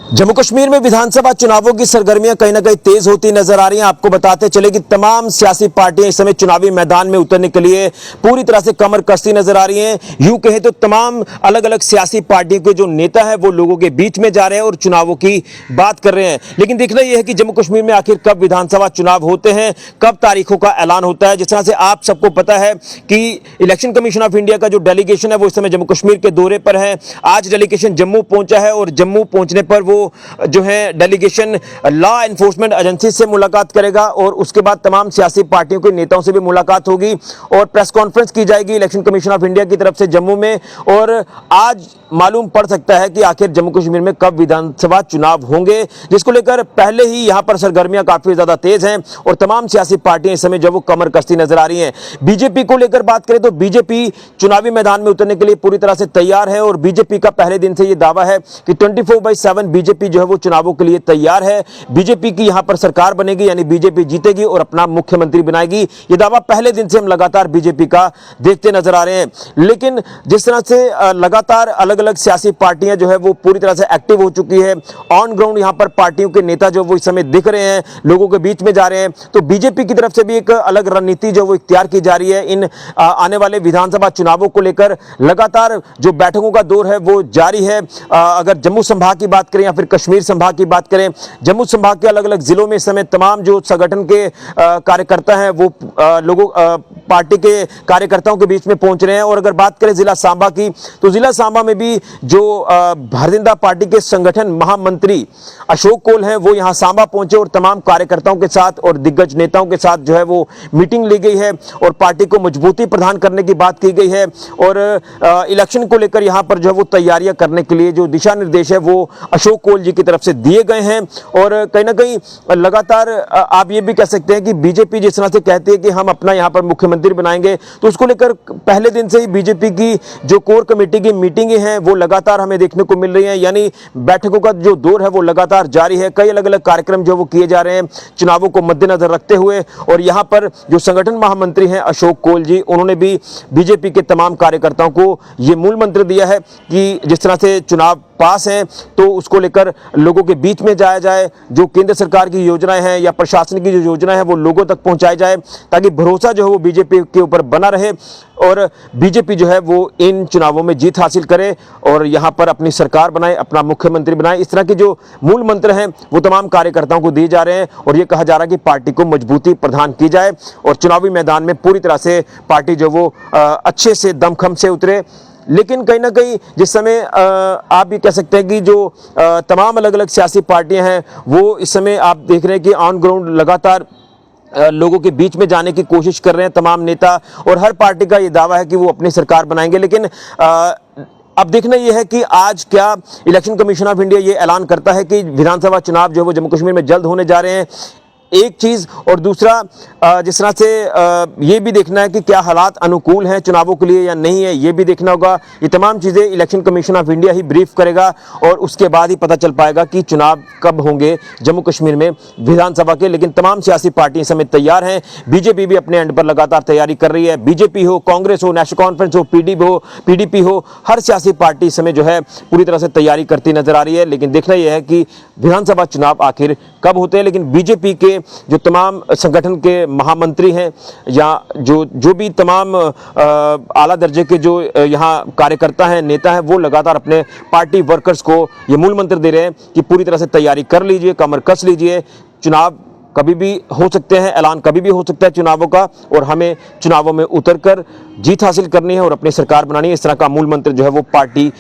जम्मू कश्मीर में विधानसभा चुनावों की सरगर्मियां कहीं ना कहीं तेज होती नजर आ रही हैं। आपको बताते चले कि तमाम सियासी पार्टियां इस समय चुनावी मैदान में उतरने के लिए पूरी तरह से कमर कसती नजर आ रही हैं। यूं कहें तो तमाम अलग अलग सियासी पार्टियों के जो नेता है वो लोगों के बीच में जा रहे हैं और चुनावों की बात कर रहे हैं। लेकिन देखना यह है कि जम्मू कश्मीर में आखिर कब विधानसभा चुनाव होते हैं, कब तारीखों का ऐलान होता है। जिस तरह से आप सबको पता है कि इलेक्शन कमीशन ऑफ इंडिया का जो डेलीगेशन है वो इस समय जम्मू कश्मीर के दौरे पर है। आज डेलीगेशन जम्मू पहुंचा है और जम्मू पहुंचने पर वो जो है डेलीगेशन लॉ एनफोर्समेंट एजेंसी से मुलाकात करेगा और उसके बाद तमाम सियासी पार्टियों के नेताओं से भी मुलाकात होगी और प्रेस कॉन्फ्रेंस की जाएगी इलेक्शन कमीशन ऑफ इंडिया की तरफ से जम्मू में। और आज मालूम पड़ सकता है कि आखिर जम्मू कश्मीर में कब विधानसभा चुनाव होंगे, जिसको लेकर पहले ही यहां पर सरगर्मियां काफी ज्यादा तेज हैं और तमाम सियासी पार्टियां इस समय जो वो कमर कसती नजर आ रही हैं। बीजेपी को लेकर बात करें तो बीजेपी चुनावी मैदान में उतरने के लिए पूरी तरह से तैयार है और बीजेपी का पहले दिन से यह दावा है कि 24/7 बीजेपी जो है वो चुनावों के लिए तैयार है। बीजेपी की यहां पर सरकार बनेगी, यानी बीजेपी जीतेगी और अपना मुख्यमंत्री बनाएगी। यह दावा पहले दिन से हम लगातार बीजेपी का देखते नजर आ रहे हैं। लेकिन जिस तरह से लगातार अलग अलग सियासी पार्टियां जो है वो पूरी तरह से एक्टिव हो चुकी है, ऑन ग्राउंड यहां पर पार्टियों के नेता जो वो इस समय दिख रहे हैं, लोगों के बीच में जा रहे हैं, तो बीजेपी की तरफ से भी एक अलग रणनीति जो वो इख्तियार की जा रही है। इन आने वाले विधानसभा चुनावों को लेकर लगातार जो बैठकों का दौर है वो जारी है। अगर जम्मू संभाग की बात करें या फिर कश्मीर संभाग की बात करें, जम्मू संभाग के अलग अलग जिलों में इस समय तमाम जो संगठन के कार्यकर्ता हैं वो लोगों पार्टी के कार्यकर्ताओं के बीच में पहुंच रहे हैं। और अगर बात करें जिला सांबा की, तो जिला सांबा में भी जो भारतीय जनता पार्टी के संगठन महामंत्री अशोक कोल हैं वो यहां सांबा पहुंचे और तमाम कार्यकर्ताओं के साथ और दिग्गज नेताओं के साथ जो है वो मीटिंग ली गई है और पार्टी को मजबूती प्रदान करने की बात की गई है। और इलेक्शन को लेकर यहां पर जो है वो तैयारियां करने के लिए जो दिशा निर्देश है वो अशोक कोल जी की तरफ से दिए गए हैं। और कहीं ना कहीं लगातार आप ये भी कह सकते हैं कि बीजेपी जिस तरह से कहती है कि हम अपना यहां पर मुख्यमंत्री बनाएंगे, तो उसको लेकर पहले दिन से ही बीजेपी की जो कोर कमेटी की मीटिंगें हैं वो लगातार हमें देखने को मिल रही हैं, यानी बैठकों का जो दौर है वो लगातार जारी है। कई अलग अलग कार्यक्रम जो वो किए जा रहे हैं चुनावों को मद्देनजर रखते हुए। और यहां पर जो संगठन महामंत्री हैं अशोक कोल जी, उन्होंने भी बीजेपी के तमाम कार्यकर्ताओं को ये मूल मंत्र दिया है कि जिस तरह से चुनाव पास हैं तो उसको लेकर लोगों के बीच में जाया जाए, जो केंद्र सरकार की योजनाएं हैं या प्रशासन की जो योजनाएं हैं वो लोगों तक पहुंचाई जाए, ताकि भरोसा जो है वो बीजेपी के ऊपर बना रहे और बीजेपी जो है वो इन चुनावों में जीत हासिल करे और यहां पर अपनी सरकार बनाए, अपना मुख्यमंत्री बनाए। इस तरह के जो मूल मंत्र हैं वो तमाम कार्यकर्ताओं को दिए जा रहे हैं और ये कहा जा रहा है कि पार्टी को मजबूती प्रदान की जाए और चुनावी मैदान में पूरी तरह से पार्टी जो वो अच्छे से दमखम से उतरे। लेकिन कहीं ना कहीं जिस समय आप ये कह सकते हैं कि जो तमाम अलग अलग सियासी पार्टियां हैं वो इस समय आप देख रहे हैं कि ऑन ग्राउंड लगातार लोगों के बीच में जाने की कोशिश कर रहे हैं तमाम नेता और हर पार्टी का ये दावा है कि वो अपनी सरकार बनाएंगे। लेकिन अब देखना यह है कि आज क्या इलेक्शन कमीशन ऑफ इंडिया ये ऐलान करता है कि विधानसभा चुनाव जो है वो जम्मू कश्मीर में जल्द होने जा रहे हैं, एक चीज। और दूसरा जिस तरह से ये भी देखना है कि क्या हालात अनुकूल हैं चुनावों के लिए या नहीं है, ये भी देखना होगा। ये तमाम चीजें election commission of India he brief करेगा और उसके बाद ही पता चल पाएगा कि चुनाव कब होंगे जम्मू कश्मीर में विधानसभा के। लेकिन तमाम सियासी पार्टियां इस समय तैयार हैं, बीजेपी भी अपने एंड पर लगातार तैयारी कर रही है। बीजेपी हो, कांग्रेस हो, नेशनल कॉन्फ्रेंस हो, पीडीपी हो, हर सियासी पार्टी इस समय जो है पूरी तरह से तैयारी करती नजर आ रही है। लेकिन देखना यह है कि विधानसभा चुनाव आखिर कब होते हैं। लेकिन बीजेपी के जो तमाम संगठन के महामंत्री हैं या जो भी तमाम आला दर्जे के जो यहाँ कार्यकर्ता हैं, नेता हैं, वो लगातार अपने पार्टी वर्कर्स को ये मूल मंत्र दे रहे हैं कि पूरी तरह से तैयारी कर लीजिए, कमर कस लीजिए। चुनाव कभी भी हो सकते हैं, ऐलान कभी भी हो सकता है चुनावों का और हमें चुनावों में उतरकर जीत हासिल करनी है और अपनी सरकार बनानी है। इस तरह का मूल मंत्र जो है वो पार्टी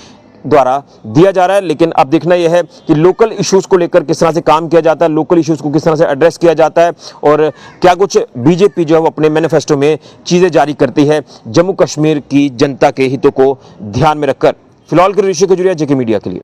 द्वारा दिया जा रहा है। लेकिन अब देखना यह है कि लोकल इश्यूज को लेकर किस तरह से काम किया जाता है, लोकल इश्यूज को किस तरह से एड्रेस किया जाता है और क्या कुछ बीजेपी जो है वो अपने मैनिफेस्टो में चीजें जारी करती है जम्मू कश्मीर की जनता के हितों को ध्यान में रखकर। फिलहाल के ऋषि खजुरिया, जेके मीडिया के लिए।